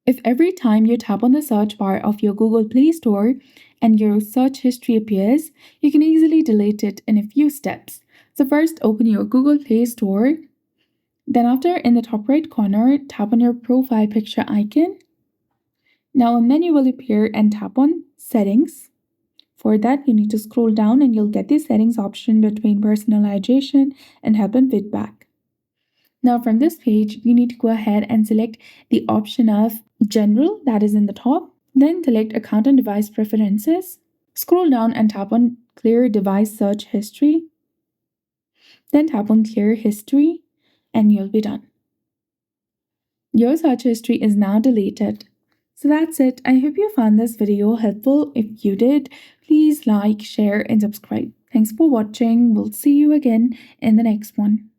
If every time you tap on the search bar of your Google Play Store and your search history appears, you can easily delete it in a few steps. So first open your Google Play Store. Then after, in the top right corner, tap on your profile picture icon. Now a menu will appear and tap on Settings. For that, you need to scroll down and you'll get the settings option between personalization and help and feedback. Now from this page, you need to go ahead and select the option of General, that is in the top. Then select Account and Device Preferences. Scroll down and tap on Clear Device Search History. Then tap on Clear History and you'll be done. Your search history is now deleted. So that's it. I hope you found this video helpful. If you did, please like, share, and subscribe. Thanks for watching. We'll see you again in the next one.